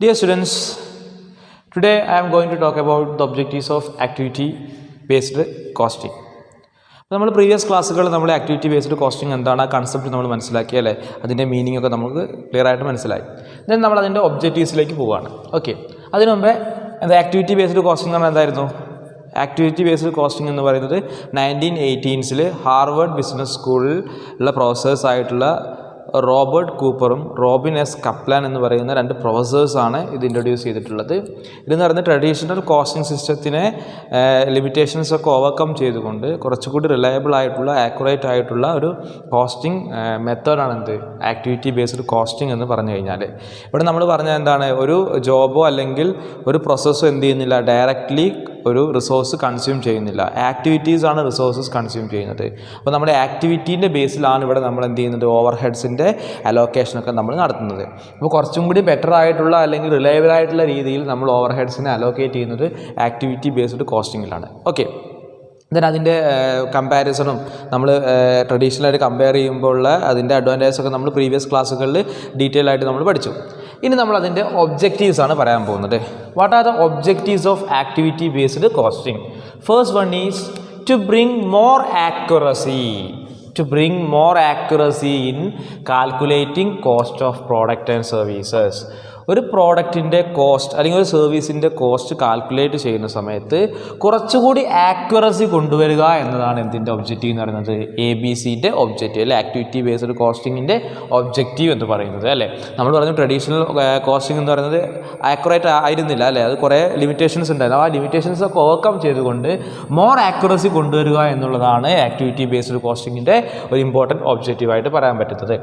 Dear students, today I am going to talk about the objectives of activity-based costing. നമ്മൾ previous ക്ലാസ്സുകൾ നമ്മൾ activity based costing എന്താണ് ആ concept നമ്മൾ മനസ്സിലാക്കി അല്ലേ, അതിൻ്റെ മീനിങ് ഒക്കെ നമുക്ക് ക്ലിയർ ആയിട്ട് മനസ്സിലായി. ദെൻ നമ്മൾ അതിൻ്റെ ഒബ്ജക്റ്റീവ്സിലേക്ക് പോവുകയാണ്. ഓക്കെ, അതിനു മുമ്പേ എന്താ ആക്ടിവിറ്റി ബേസ്ഡ് കോസ്റ്റിംഗ് എന്ന് പറഞ്ഞാൽ എന്തായിരുന്നു? ആക്ടിവിറ്റി ബേസ്ഡ് കോസ്റ്റിംഗ് എന്ന് പറയുന്നത് 1918 ഹാർവേഡ് ബിസിനസ് സ്കൂളിൽ ഉള്ള പ്രൊഫസേഴ്സായിട്ടുള്ള റോബർട്ട് കൂപ്പറും റോബിൻ എസ് കപ്ലാൻ എന്ന് പറയുന്ന രണ്ട് പ്രൊഫസേഴ്സാണ് ഇത് ഇൻട്രൊഡ്യൂസ് ചെയ്തിട്ടുള്ളത്. ഇതെന്ന് പറയുന്നത് ട്രഡീഷണൽ കോസ്റ്റിംഗ് സിസ്റ്റത്തിനെ ലിമിറ്റേഷൻസ് ഒക്കെ ഓവർകം ചെയ്തുകൊണ്ട് കുറച്ചുകൂടി റിലയബിൾ ആയിട്ടുള്ള ആക്യുറേറ്റ് ആയിട്ടുള്ള ഒരു കോസ്റ്റിംഗ് മെത്തേഡാണ് എന്ത് ആക്ടിവിറ്റി ബേസ്ഡ് കോസ്റ്റിംഗ് എന്ന് പറഞ്ഞു കഴിഞ്ഞാൽ. ഇവിടെ നമ്മൾ പറഞ്ഞാൽ എന്താണ്, ഒരു ജോബോ അല്ലെങ്കിൽ ഒരു പ്രോസസ്സോ എന്ത് ചെയ്യുന്നില്ല, ഡയറക്റ്റ്ലി ഒരു റിസോഴ്സ് കൺസ്യൂം ചെയ്യുന്നില്ല. ആക്ടിവിറ്റീസാണ് റിസോഴ്സസ് കൺസ്യൂം ചെയ്യുന്നത്. അപ്പോൾ നമ്മുടെ ആക്ടിവിറ്റീൻ്റെ ബേസിലാണ് ഇവിടെ നമ്മൾ എന്ത് ചെയ്യുന്നത്, ഓവർ ഹെഡ്സിൻ്റെ അലോക്കേഷനൊക്കെ നമ്മൾ നടത്തുന്നത്. അപ്പോൾ കുറച്ചും കൂടി ബെറ്റർ ആയിട്ടുള്ള അല്ലെങ്കിൽ റിലയബിൾ ആയിട്ടുള്ള രീതിയിൽ നമ്മൾ ഓവർ ഹെഡ്സിനെ അലോക്കേറ്റ് ചെയ്യുന്നത് ആക്ടിവിറ്റി ബേസ്ഡ് കോസ്റ്റിങ്ങിലാണ്. ഓക്കെ, ദെൻ അതിൻ്റെ കമ്പാരിസണും നമ്മൾ ട്രഡീഷണലായിട്ട് കമ്പയർ ചെയ്യുമ്പോൾ ഉള്ള അതിൻ്റെ അഡ്വാൻറ്റേജസ് ഒക്കെ നമ്മൾ പ്രീവിയസ് ക്ലാസ്സുകളിൽ ഡീറ്റെയിൽ ആയിട്ട് നമ്മൾ പഠിച്ചു. ഇനി നമ്മൾ അതിൻ്റെ ഒബ്ജക്റ്റീവ്സ് ആണ് പറയാൻ പോകുന്നത്. What are the objectives of activity based costing? First one is to bring more accuracy in calculating cost of product and services. ഒരു പ്രോഡക്റ്റിൻ്റെ കോസ്റ്റ് അല്ലെങ്കിൽ ഒരു സർവീസിൻ്റെ കോസ്റ്റ് കാൽക്കുലേറ്റ് ചെയ്യുന്ന സമയത്ത് കുറച്ചുകൂടി ആക്യുറസി കൊണ്ടുവരിക എന്നതാണ് എന്തിൻ്റെ ഒബ്ജക്റ്റീവ് എന്ന് പറയുന്നത്, ABCൻ്റെ ഒബ്ജക്റ്റീവ് അല്ലെ, ആക്ടിവിറ്റി ബേസ്ഡ് കോസ്റ്റിങ്ങിൻ്റെ ഒബ്ജക്റ്റീവ് എന്ന് പറയുന്നത് അല്ലേ. നമ്മൾ പറഞ്ഞു ട്രഡീഷണൽ കോസ്റ്റിംഗ് എന്ന് പറയുന്നത് ആക്യുറേറ്റ് ആയിരുന്നില്ല അല്ലേ, അത് കുറേ ലിമിറ്റേഷൻസ് ഉണ്ടായിരുന്നു. ആ ലിമിറ്റേഷൻസ് ഒക്കെ ഓവർകം ചെയ്തുകൊണ്ട് മോർ ആക്യുറസി കൊണ്ടുവരിക എന്നുള്ളതാണ് ആക്ടിവിറ്റി ബേസ്ഡ് കോസ്റ്റിങ്ങിൻ്റെ ഒരു ഇമ്പോർട്ടൻറ്റ് ഒബ്ജക്റ്റീവായിട്ട് പറയാൻ പറ്റുന്നത്.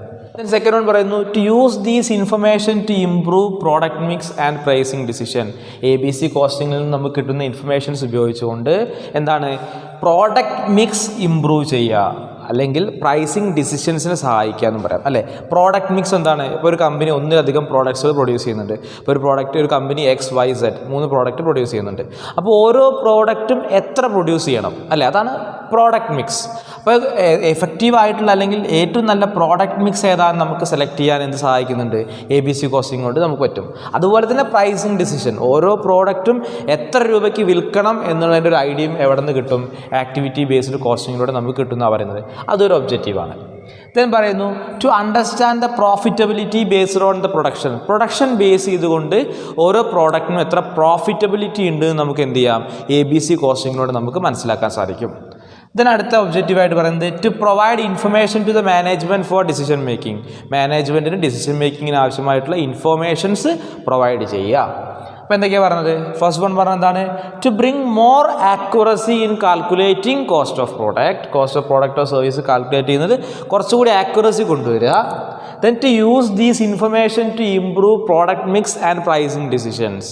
സെക്കൻഡ് വൺ പറയുന്നു to use these information to improve product mix and pricing decision. ABC കോസ്റ്റിങ്ങിൽ നിന്ന് നമുക്ക് കിട്ടുന്ന ഇൻഫർമേഷൻസ് ഉപയോഗിച്ചുകൊണ്ട് എന്താണ് പ്രോഡക്റ്റ് മിക്സ് ഇംപ്രൂവ് ചെയ്യുക അല്ലെങ്കിൽ പ്രൈസിങ് ഡിസിഷൻസിനെ സഹായിക്കുക എന്നും പറയാം അല്ലേ. പ്രോഡക്റ്റ് മിക്സ് എന്താണ്? ഇപ്പോൾ ഒരു കമ്പനി ഒന്നിലധികം പ്രോഡക്ട്സുകൾ പ്രൊഡ്യൂസ് ചെയ്യുന്നുണ്ട്. ഇപ്പോൾ ഒരു കമ്പനി XYZ 3 പ്രോഡക്റ്റ് പ്രൊഡ്യൂസ് ചെയ്യുന്നുണ്ട്. അപ്പോൾ ഓരോ പ്രോഡക്റ്റും എത്ര പ്രൊഡ്യൂസ് ചെയ്യണം അല്ലേ, അതാണ് പ്രോഡക്റ്റ് മിക്സ്. അപ്പോൾ എഫക്റ്റീവ് ആയിട്ടുള്ള അല്ലെങ്കിൽ ഏറ്റവും നല്ല പ്രോഡക്റ്റ് മിക്സ് ഏതാണെന്ന് നമുക്ക് സെലക്ട് ചെയ്യാൻ എന്ത് സഹായിക്കുന്നുണ്ട്, ABC കോസ്റ്റിംഗ് കൊണ്ട് നമുക്ക് പറ്റും. അതുപോലെ തന്നെ പ്രൈസിങ് ഡിസിഷൻ, ഓരോ പ്രോഡക്റ്റും എത്ര രൂപയ്ക്ക് വിൽക്കണം എന്നുള്ളതിൻ്റെ ഒരു ഐഡിയയും എവിടെ നിന്ന് കിട്ടും, ആക്ടിവിറ്റി ബേസ്ഡ് കോസ്റ്റിങ്ങിലൂടെ നമുക്ക് കിട്ടുമെന്നാണ് പറയുന്നത്. അതൊരു ഒബ്ജക്റ്റീവാണ്. ദെൻ പറയുന്നു to understand the profitability based on the production base ചെയ്തുകൊണ്ട് ഓരോ പ്രോഡക്റ്റിനും എത്ര പ്രോഫിറ്റബിലിറ്റി ഉണ്ട് എന്ന് നമുക്ക് എന്ത് ചെയ്യാം, ABC കോസ്റ്റിങ്ങിലൂടെ നമുക്ക് മനസ്സിലാക്കാൻ സാധിക്കും. ദെൻ അടുത്ത ഒബ്ജക്റ്റീവായിട്ട് പറയുന്നത് to provide information to the management for decision making. മാനേജ്മെൻറ്റിന് ഡിസിഷൻ മേക്കിങ്ങിന് ആവശ്യമായിട്ടുള്ള ഇൻഫോർമേഷൻസ് പ്രൊവൈഡ് ചെയ്യുക. അപ്പോൾ എന്തൊക്കെയാണ് പറഞ്ഞത്? ഫസ്റ്റ് വൺ പറഞ്ഞത് എന്താണ്, to bring more accuracy in calculating cost of product or service calculate ചെയ്യുന്നത് കുറച്ചുകൂടി ആക്യുറസി കൊണ്ടുവരിക. Then to use these information to improve product mix and pricing decisions.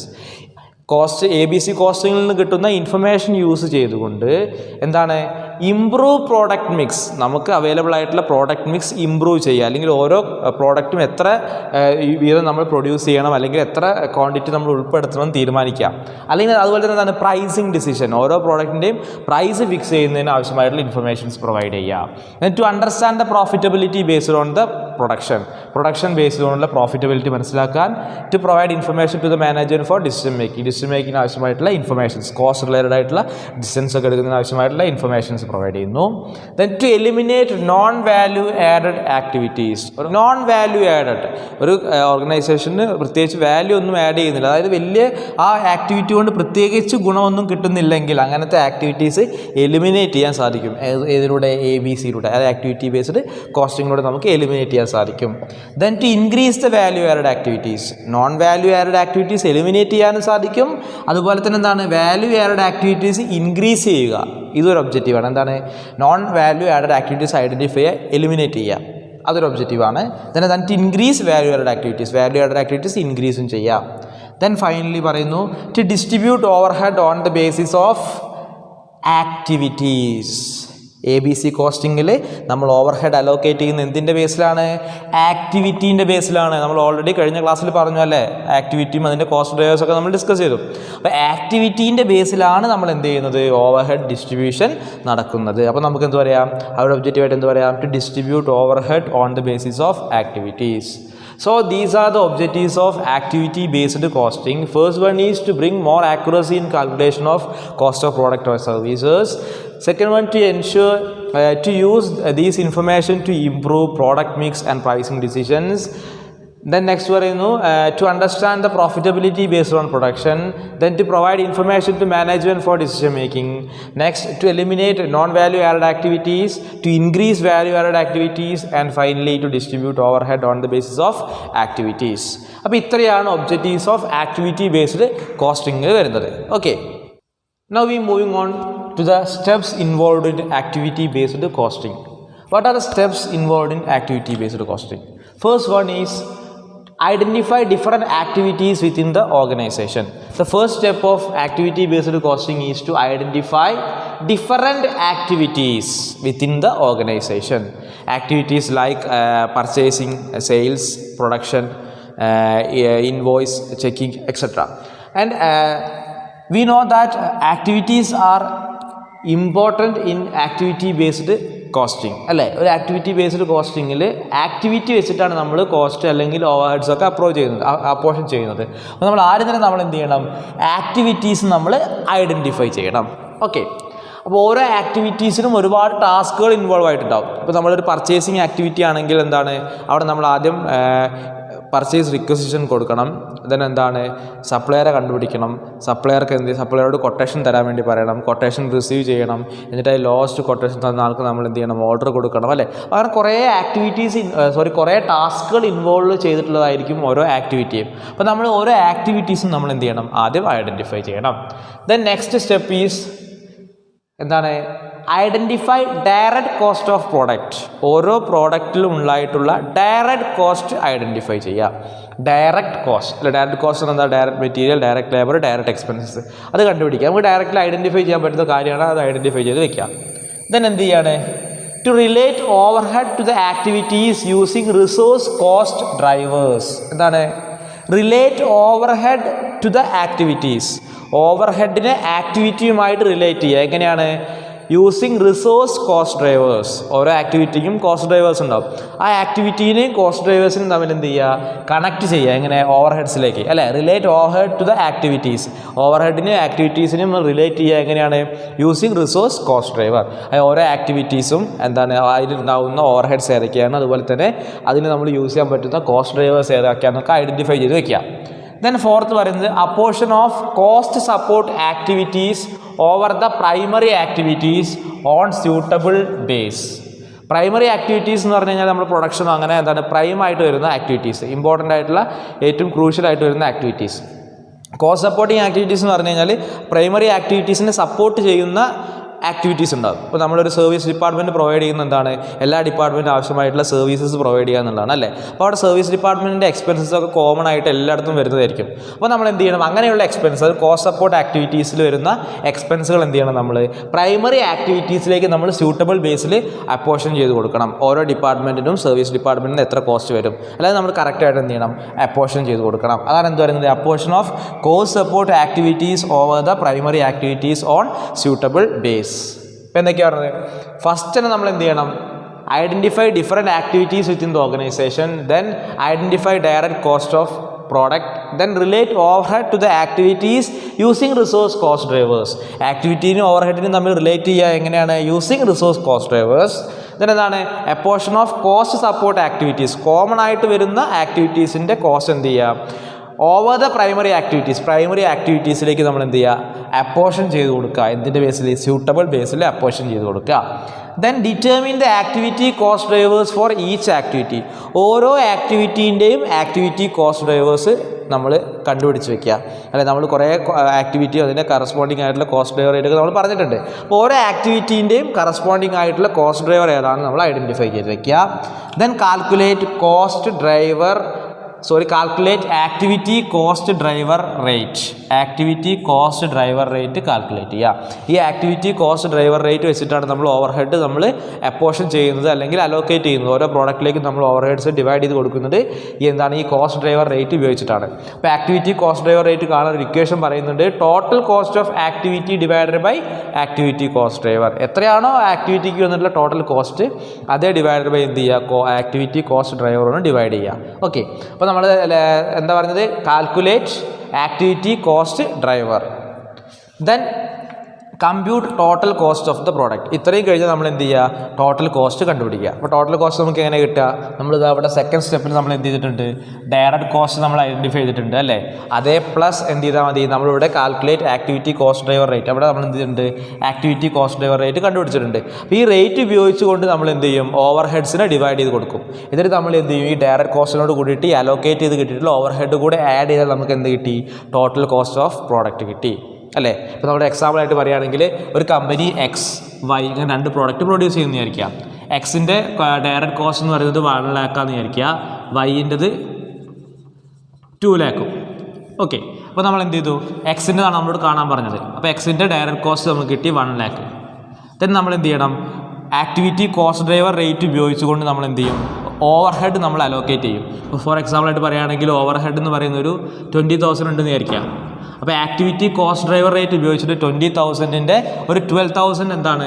ABC കോസ്റ്റിങ്ങിൽ നിന്ന് കിട്ടുന്ന ഇൻഫർമേഷൻ യൂസ് ചെയ്തുകൊണ്ട് എന്താണ് ഇംപ്രൂവ് പ്രോഡക്റ്റ് മിക്സ്, നമുക്ക് available ആയിട്ടുള്ള പ്രോഡക്റ്റ് മിക്സ് ഇംപ്രൂവ് ചെയ്യുക, അല്ലെങ്കിൽ ഓരോ പ്രോഡക്റ്റും എത്ര വീതം നമ്മൾ പ്രൊഡ്യൂസ് ചെയ്യണം അല്ലെങ്കിൽ എത്ര ക്വാണ്ടിറ്റി നമ്മൾ ഉൾപ്പെടുത്തണം തീരുമാനിക്കുക. അല്ലെങ്കിൽ അതുപോലെ തന്നെ എന്താണ് പ്രൈസിങ് ഡിസിഷൻ, ഓരോ പ്രോഡക്റ്റിൻ്റെയും പ്രൈസ് ഫിക്സ് ചെയ്യുന്നതിന് ആവശ്യമായിട്ടുള്ള ഇൻഫർമേഷൻസ് പ്രൊവൈഡ് ചെയ്യുക. To understand the profitability based on the production based ഓണുള്ള പ്രോഫിറ്റബിലിറ്റി മനസ്സിലാക്കാൻ. To provide information to the manager for decision മേക്കിങ്ങിന് ആവശ്യമായിട്ടുള്ള ഇൻഫർമേഷൻസ്, കോസ്റ്റ് റിലേറ്റഡ് ആയിട്ടുള്ള ഡിസിഷൻസ് ഒക്കെ എടുക്കുന്നതിന് ആവശ്യമായിട്ടുള്ള ഇൻഫർമേഷൻസ് പ്രൊവൈഡ് ചെയ്യുന്നു. Then to eliminate non value added activities. Non value added, ഒരു ഓർഗനൈസേഷന് പ്രത്യേകിച്ച് വാല്യൂ ഒന്നും ആഡ് ചെയ്യുന്നില്ല, അതായത് വലിയ ആ ആക്ടിവിറ്റി കൊണ്ട് പ്രത്യേകിച്ച് ഗുണമൊന്നും കിട്ടുന്നില്ലെങ്കിൽ അങ്ങനത്തെ ആക്ടിവിറ്റീസ് എലിമിനേറ്റ് ചെയ്യാൻ സാധിക്കും. ഏതിലൂടെ? ABCയിലൂടെ, അതായത് ആക്ടിവിറ്റി ബേസ്ഡ് കോസ്റ്റിങ്ങിലൂടെ നമുക്ക് എലിമിനേറ്റ് ചെയ്യാൻ സാധിക്കും. Then to increase the value added activities, non value added activities eliminate ചെയ്യാനും സാധിക്കും. അതുപോലെ തന്നെ എന്താണ് വാല്യൂ ആഡഡ് ആക്ടിവിറ്റീസ് ഇൻക്രീസ് ചെയ്യുക, ഇതൊരു ഒബ്ജക്റ്റീവാണ്. എന്താണ് non value added activities identify ചെയ്യുക, എലിമിനേറ്റ് ചെയ്യുക, അതൊരു ഒബ്ജക്റ്റീവാണ്. Then to increase value added activities ഇൻക്രീസും ചെയ്യാം. ദെൻ ഫൈനലി പറയുന്നു to distribute overhead on the basis of activities. ABC കോസ്റ്റിങ്ങിൽ നമ്മൾ ഓവർ ഹെഡ് അലോക്കേറ്റ് ചെയ്യുന്ന എന്തിൻ്റെ ബേസിലാണ്? ആക്ടിവിറ്റീൻ്റെ ബേസിലാണ്. നമ്മൾ ഓൾറെഡി കഴിഞ്ഞ ക്ലാസ്സിൽ പറഞ്ഞു അല്ലേ, ആക്ടിവിറ്റിയും അതിൻ്റെ കോസ്റ്റ് ഡ്രൈവേഴ്സ് ഒക്കെ നമ്മൾ ഡിസ്കസ് ചെയ്തു. അപ്പോൾ ആക്ടിവിറ്റീൻ്റെ ബേസിലാണ് നമ്മൾ എന്ത് ചെയ്യുന്നത്, ഓവർ ഹെഡ് ഡിസ്ട്രിബ്യൂഷൻ നടക്കുന്നത്. അപ്പോൾ നമുക്ക് എന്ത് പറയാം, അവരുടെ ഒബ്ജക്റ്റീവായിട്ട് എന്ത് പറയാം, to distribute overhead on the basis of activities. So these are the objectives of activity based costing. First one is to bring more accuracy in calculation of cost of product or services. Second one, to ensure to use these information to improve product mix and pricing decisions. Then next one, to understand the profitability based on production. Then to provide information to management for decision making. Next, to eliminate non-value added activities, to increase value added activities, and finally to distribute overhead on the basis of activities. അപ്പോൾ ഇത്രയാണ് objectives of activity based costing വരുന്നത്. Okay, now we moving on to the steps involved in activity based costing. What are the steps involved in activity based costing? First one is identify different activities within the organization. The first step of activity based costing is to identify different activities within the organization. Activities like purchasing, sales, production, invoice checking, etc. And we know that activities are important in activity based costing അല്ലേ. ഒരു activity based കോസ്റ്റിങ്ങിൽ activity വെച്ചിട്ടാണ് നമ്മൾ cost അല്ലെങ്കിൽ overheads ഒക്കെ apportion ചെയ്യുന്നത്. അപ്പോൾ നമ്മൾ ആദ്യം തന്നെ നമ്മൾ എന്ത് ചെയ്യണം, ആക്ടിവിറ്റീസ് നമ്മൾ ഐഡൻറ്റിഫൈ ചെയ്യണം. ഓക്കെ, അപ്പോൾ ഓരോ ആക്ടിവിറ്റീസിനും ഒരുപാട് ടാസ്കുകൾ ഇൻവോൾവ് ആയിട്ടുണ്ടാവും. ഇപ്പോൾ നമ്മളൊരു പർച്ചേസിങ് ആക്ടിവിറ്റി ആണെങ്കിൽ എന്താണ്, അവിടെ നമ്മൾ ആദ്യം പർച്ചേസ് റിക്വസിഷൻ കൊടുക്കണം. ദെൻ എന്താണ്, സപ്ലയറെ കണ്ടുപിടിക്കണം. സപ്ലയറോട് കൊട്ടേഷൻ തരാൻ വേണ്ടി പറയണം. കൊട്ടേഷൻ റിസീവ് ചെയ്യണം. എന്നിട്ട് ലോസ്റ്റ് കൊട്ടേഷൻ തന്ന ആൾക്ക് നമ്മൾ എന്ത് ചെയ്യണം, ഓർഡർ കൊടുക്കണം അല്ലേ. അങ്ങനെ കുറേ ടാസ്കുകൾ ഇൻവോൾവ് ചെയ്തിട്ടുള്ളതായിരിക്കും ഓരോ ആക്ടിവിറ്റിയും. അപ്പോൾ നമ്മൾ ഓരോ ആക്ടിവിറ്റീസും നമ്മൾ എന്ത് ചെയ്യണം, ആദ്യം ഐഡൻറ്റിഫൈ ചെയ്യണം. ദെൻ നെക്സ്റ്റ് സ്റ്റെപ്പ് ഈസ് എന്താണ്, identify direct cost of product. ഓരോ പ്രോഡക്റ്റിലും ഉണ്ടായിട്ടുള്ള ഡയറക്റ്റ് കോസ്റ്റ് ഐഡൻറ്റിഫൈ ചെയ്യുക. ഡയറക്റ്റ് കോസ്റ്റ് എന്താ, direct material, direct labour, direct expenses, അത് കണ്ടുപിടിക്കുക. നമുക്ക് ഡയറക്റ്റ്ലി ഐഡൻറ്റിഫൈ ചെയ്യാൻ പറ്റുന്ന കാര്യമാണ്, അത് ഐഡൻറ്റിഫൈ ചെയ്ത് വെക്കുക. ദെൻ എന്ത് ചെയ്യാണ്, to relate overhead to the activities using resource cost drivers. എന്താണ്, relate overhead to the activities. ഓവർഹെഡിനെ ആക്ടിവിറ്റിയുമായിട്ട് റിലേറ്റ് ചെയ്യുക. എങ്ങനെയാണ്, യൂസിങ് റിസോഴ്സ് കോസ്റ്റ് ഡ്രൈവേഴ്സ്. ഓരോ ആക്ടിവിറ്റിക്കും കോസ്റ്റ് ഡ്രൈവേഴ്സ് ഉണ്ടാവും. ആ ആക്ടിവിറ്റീനെയും കോസ്റ്റ് ഡ്രൈവേഴ്സിനും തമ്മിൽ എന്ത് ചെയ്യുക, കണക്ട് ചെയ്യുക. എങ്ങനെ, ഓവർഹെഡ്സിലേക്ക് അല്ലേ. Relate overhead to the activities. ഓവർഹെഡിനെയും ആക്ടിവിറ്റീസിനും റിലേറ്റ് ചെയ്യുക. എങ്ങനെയാണ്, യൂസിങ് റിസോഴ്സ് കോസ്റ്റ് ഡ്രൈവർ. ഓരോ ആക്ടിവിറ്റീസും എന്താണ്, അതിലുണ്ടാവുന്ന ഓവർഹെഡ്സ് ഏതൊക്കെയാണ്, അതുപോലെ തന്നെ അതിന് നമ്മൾ യൂസ് ചെയ്യാൻ പറ്റുന്ന കോസ്റ്റ് ഡ്രൈവേഴ്സ് ഏതൊക്കെയാണെന്നൊക്കെ ഐഡൻറ്റിഫൈ ചെയ്ത് വെക്കുക. ദെൻ ഫോർത്ത് പറയുന്നത് apportion of cost support activities over the primary activities on suitable base. Primary activities എന്ന് പറഞ്ഞു കഴിഞ്ഞാൽ നമ്മൾ പ്രൊഡക്ഷനോ അങ്ങനെ എന്താണ് പ്രൈമായിട്ട് വരുന്ന ആക്ടിവിറ്റീസ്, ഇമ്പോർട്ടൻ്റ് ആയിട്ടുള്ള ഏറ്റവും ക്രൂഷ്യലായിട്ട് വരുന്ന ആക്ടിവിറ്റീസ്. കോസ്റ്റ് സപ്പോർട്ടിങ് ആക്ടിവിറ്റീസ് എന്ന് പറഞ്ഞു കഴിഞ്ഞാൽ പ്രൈമറി ആക്ടിവിറ്റീസിനെ സപ്പോർട്ട് ചെയ്യുന്ന ആക്ടിവിറ്റീസ് ഉണ്ടാകും. ഇപ്പോൾ നമ്മളൊരു സർവീസ് ഡിപ്പാർട്ട്മെൻറ്റ് പ്രൊവൈഡ് ചെയ്യുന്ന എന്താണ്, എല്ലാ ഡിപ്പാർട്ട്മെൻറ്റിനും ആവശ്യമായിട്ടുള്ള സർവീസസ് പ്രൊവൈഡ് ചെയ്യുക എന്നുള്ളതാണ് അല്ലേ. അപ്പോൾ അവിടെ സർവീസ് ഡിപ്പാർട്ട്മെൻറ്റിൻ്റെ എക്സ്പെൻസസ് ഒക്കെ കോമൺ ആയിട്ട് എല്ലായിടത്തും വരുന്നതായിരിക്കും. അപ്പോൾ നമ്മൾ എന്ത് ചെയ്യണം, അങ്ങനെയുള്ള എക്സ്പെൻസ്, കോസ്റ്റ് സപ്പോർട്ട് ആക്ടിവിറ്റീസിൽ വരുന്ന എക്സ്പെൻസുകൾ എന്ത് ചെയ്യണം, നമ്മൾ പ്രൈമറി ആക്ടിവിറ്റീസിലേക്ക് നമ്മൾ സ്യൂട്ടബിൾ ബേസിൽ അപ്പോർഷൻ ചെയ്ത് കൊടുക്കണം. ഓരോ ഡിപ്പാർട്ട്മെൻറ്റിനും സർവീസ് ഡിപ്പാർട്ട്മെൻറ്റിന് എത്ര കോസ്റ്റ് വരും, അല്ലാതെ നമ്മൾ കറക്റ്റായിട്ട് എന്ത് ചെയ്യണം, അപ്പോർഷൻ ചെയ്ത് കൊടുക്കണം. അതാണ് എന്ത് പറയുന്നത്, apportion of cost support activities over the primary activities on suitable base. ഇപ്പം എന്തൊക്കെയാണ് പറഞ്ഞത്, ഫസ്റ്റ് തന്നെ നമ്മൾ എന്ത് ചെയ്യണം, identify different activities within the organisation. Then identify direct cost of product. Then relate overhead to the activities using resource cost drivers. ആക്ടിവിറ്റീനും ഓവർഹെഡിനും തമ്മിൽ റിലേറ്റ് ചെയ്യുക എങ്ങനെയാണ്, using resource cost drivers. Then എന്താണ്, a portion of cost support activities. Common ആയിട്ട് വരുന്ന ആക്ടിവിറ്റീസിൻ്റെ cost എന്ത് ചെയ്യുക, ഓവർ ദ പ്രൈമറി ആക്ടിവിറ്റീസിലേക്ക് നമ്മൾ എന്ത് ചെയ്യുക, അപ്പോർഷൻ ചെയ്ത് കൊടുക്കുക. എന്തിൻ്റെ ബേസിൽ, സ്യൂട്ടബിൾ ബേസിൽ അപ്പോർഷൻ ചെയ്ത് കൊടുക്കുക. Then determine the activity cost drivers for each activity. ഓരോ ആക്ടിവിറ്റീൻ്റെയും ആക്ടിവിറ്റി കോസ്റ്റ് ഡ്രൈവേഴ്സ് നമ്മൾ കണ്ടുപിടിച്ച് വെക്കുക. അല്ലെ, നമ്മൾ കുറേ ആക്ടിവിറ്റിയും അതിൻ്റെ കറസ്പോണ്ടിങ് ആയിട്ടുള്ള കോസ്റ്റ് ഡ്രൈവർ ആയിട്ടൊക്കെ നമ്മൾ പറഞ്ഞിട്ടുണ്ട്. അപ്പോൾ ഓരോ ആക്ടിവിറ്റീൻ്റെയും കറസ്പോണ്ടിങ് ആയിട്ടുള്ള കോസ്റ്റ് ഡ്രൈവർ ഏതാണ് നമ്മൾ ഐഡൻറ്റിഫൈ ചെയ്ത് വെക്കുക. Then calculate activity cost driver rate. Activity cost driver rate calculate ചെയ്യുക. ഈ ആക്ടിവിറ്റി കോസ്റ്റ് ഡ്രൈവർ റേറ്റ് വെച്ചിട്ടാണ് നമ്മൾ ഓവർ ഹെഡ് നമ്മൾ അപ്പോർഷൻ ചെയ്യുന്നത് അല്ലെങ്കിൽ അലോക്കേറ്റ് ചെയ്യുന്നത്. ഓരോ പ്രോഡക്റ്റിലേക്ക് നമ്മൾ ഓവർ ഹെഡ്സ് ഡിവൈഡ് ചെയ്ത് കൊടുക്കുന്നത് ഈ കോസ്റ്റ് ഡ്രൈവർ റേറ്റ് ഉപയോഗിച്ചിട്ടാണ്. അപ്പോൾ ആക്ടിവിറ്റി കോസ്റ്റ് ഡ്രൈവർ റേറ്റ് കാണാൻ ഒരു ഇക്വേഷൻ പറയുന്നുണ്ട്, total cost of activity divided by activity cost driver. എത്രയാണോ ആക്ടിവിറ്റിക്ക് വന്നിട്ടുള്ള ടോട്ടൽ കോസ്റ്റ് അതേ ഡിവൈഡഡ് ബൈ എന്ത് ചെയ്യുക, ആക്ടിവിറ്റി കോസ്റ്റ് ഡ്രൈവറോട് ഡിവൈഡ് ചെയ്യുക. ഓക്കെ, അപ്പോൾ നമ്മൾ എന്താ പറഞ്ഞത്, calculate activity cost driver, then compute total cost of the product. ഇത്രയും കഴിഞ്ഞാൽ നമ്മൾ എന്ത് ചെയ്യുക, ടോട്ടൽ കോസ്റ്റ് കണ്ടുപിടിക്കുക. അപ്പോൾ ടോട്ടൽ കോസ്റ്റ് നമുക്ക് എങ്ങനെ കിട്ടുക, നമ്മളിത് അവിടെ സെക്കൻഡ് സ്റ്റെപ്പിൽ നമ്മൾ എന്ത് ചെയ്തിട്ടുണ്ട്, ഡയറക്റ്റ് കോസ്റ്റ് നമ്മൾ ഐഡൻറ്റിഫൈ ചെയ്തിട്ടുണ്ട് അല്ലേ. അതേ പ്ലസ് എന്ത് ചെയ്താൽ മതി, നമ്മളിവിടെ calculate activity cost driver rate, അവിടെ നമ്മൾ എന്ത് ചെയ്തിട്ടുണ്ട്, ആക്ടിവിറ്റി കോസ്റ്റ് ഡ്രൈവർ റേറ്റ് കണ്ടുപിടിച്ചിട്ടുണ്ട്. അപ്പോൾ ഈ റേറ്റ് ഉപയോഗിച്ചുകൊണ്ട് നമ്മൾ എന്ത് ചെയ്യും, ഓവർ ഹെഡ്സിനെ ഡിവൈഡ് ചെയ്ത് കൊടുക്കും. എന്നിട്ട് നമ്മൾ എന്ത് ചെയ്യും, ഈ ഡയറക്റ്റ് കോസ്റ്റിനോട് കൂടിയിട്ട് അലോക്കേറ്റ് ചെയ്ത് കിട്ടിയിട്ടുള്ള ഓവർ ഹെഡ് കൂടെ ആഡ് ചെയ്താൽ നമുക്ക് എന്ത് കിട്ടി, ടോട്ടൽ കോസ്റ്റ് ഓഫ് പ്രോഡക്റ്റ് കിട്ടി അല്ലേ. ഇപ്പോൾ നമ്മുടെ എക്സാമ്പിളായിട്ട് പറയുകയാണെങ്കിൽ ഒരു കമ്പനി എക്സ് വൈ ഇങ്ങനെ 2 പ്രോഡക്റ്റ് പ്രൊഡ്യൂസ് ചെയ്യുന്ന വിചാരിക്കുക. എക്സിൻ്റെ ഡയറക്റ്റ് കോസ്റ്റ് എന്ന് പറയുന്നത് 1 ലാക്കാന്ന് വിചാരിക്കുക, വൈൻ്റെത് 2 ലാക്കും. ഓക്കെ, അപ്പോൾ നമ്മൾ എന്ത് ചെയ്തു, എക്സിൻ്റെതാണ് നമ്മളോട് കാണാൻ പറഞ്ഞത്. അപ്പോൾ എക്സിൻ്റെ ഡയറക്റ്റ് കോസ്റ്റ് നമുക്ക് കിട്ടി 1 ലാക്ക്. ദെൻ നമ്മൾ എന്ത് ചെയ്യണം, ആക്ടിവിറ്റി കോസ്റ്റ് ഡ്രൈവർ റേറ്റ് ഉപയോഗിച്ചുകൊണ്ട് നമ്മൾ എന്ത് ചെയ്യും, ഓവർ ഹെഡ് നമ്മൾ അലോക്കേറ്റ് ചെയ്യും. ഇപ്പോൾ ഫോർ എക്സാമ്പിളായിട്ട് പറയുകയാണെങ്കിൽ ഓവർ ഹെഡ് എന്ന് പറയുന്ന ഒരു 20,000 ഉണ്ടെന്ന് വിചാരിക്കുക. അപ്പോൾ ആക്ടിവിറ്റി കോസ്റ്റ് ഡ്രൈവർ റേറ്റ് ഉപയോഗിച്ചിട്ട് 20,000ൻ്റെ ഒരു 12,000 എന്താണ്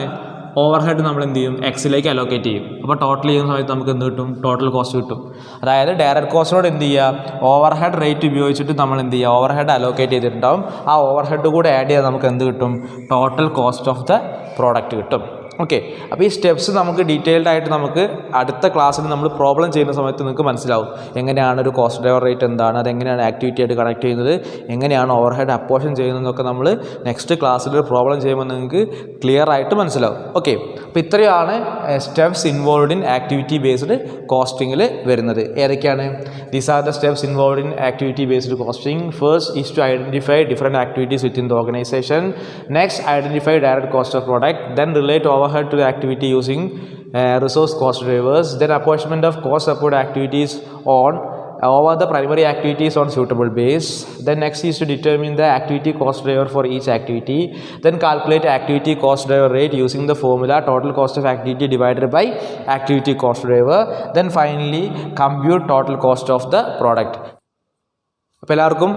ഓവർ ഹെഡ് നമ്മൾ എന്ത് ചെയ്യും, എക്സിലേക്ക് അലോക്കേറ്റ് ചെയ്യും. അപ്പോൾ ടോട്ടൽ ചെയ്യുന്ന സമയത്ത് നമുക്ക് എന്ത് കിട്ടും, ടോട്ടൽ കോസ്റ്റ് കിട്ടും. അതായത് ഡയറക്റ്റ് കോസ്റ്റിനോട് എന്ത് ചെയ്യുക, ഓവർ ഹെഡ് റേറ്റ് ഉപയോഗിച്ചിട്ട് നമ്മൾ എന്ത് ചെയ്യുക, ഓവർ ഹെഡ് അലോക്കേറ്റ് ചെയ്തിട്ടുണ്ടാവും. ആ ഓവർ ഹെഡ് കൂടെ ആഡ് ചെയ്താൽ നമുക്ക് എന്ത് കിട്ടും, total cost of the product കിട്ടും. ഓക്കെ, അപ്പോൾ ഈ സ്റ്റെപ്സ് നമുക്ക് ഡീറ്റെയിൽഡ് ആയിട്ട് നമുക്ക് അടുത്ത ക്ലാസ്സിൽ നമ്മൾ പ്രോബ്ലം ചെയ്യുന്ന സമയത്ത് നിങ്ങൾക്ക് മനസ്സിലാവും എങ്ങനെയാണ് ഒരു കോസ്റ്റ് ഡ്രൈവർ റേറ്റ് എന്താണ്, അതെങ്ങനെയാണ് ആക്ടിവിറ്റി ആയിട്ട് കണക്ട് ചെയ്യുന്നത്, എങ്ങനെയാണ് ഓവർ ഹെഡ് അപ്പോർഷൻ ചെയ്യുന്നതെന്നൊക്കെ നമ്മൾ നെക്സ്റ്റ് ക്ലാസ്സിൽ പ്രോബ്ലം ചെയ്യുമ്പോൾ നിങ്ങൾക്ക് ക്ലിയർ ആയിട്ട് മനസ്സിലാവും. ഓക്കെ, അപ്പോൾ ഇത്രയാണ് steps involved in activity based കോസ്റ്റിങ്ങിൽ വരുന്നത്. ഏതൊക്കെയാണ്, these are the steps involved in activity based costing. First is to identify different activities within the organisation. Next identify direct cost of product. Then relate overhead to the activity using resource cost drivers. Then apportionment of cost support activities on over the primary activities on suitable base. Then next is to determine the activity cost driver for each activity. Then calculate activity cost driver rate using the formula total cost of activity divided by activity cost driver. Then finally compute total cost of the product. അപ്പോൾ എല്ലാവർക്കും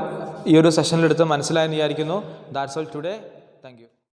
ഈ ഒരു സെഷനിലെടുത്ത് മനസ്സിലായെന്ന് വിചാരിക്കുന്നു. That's all today. Thank you.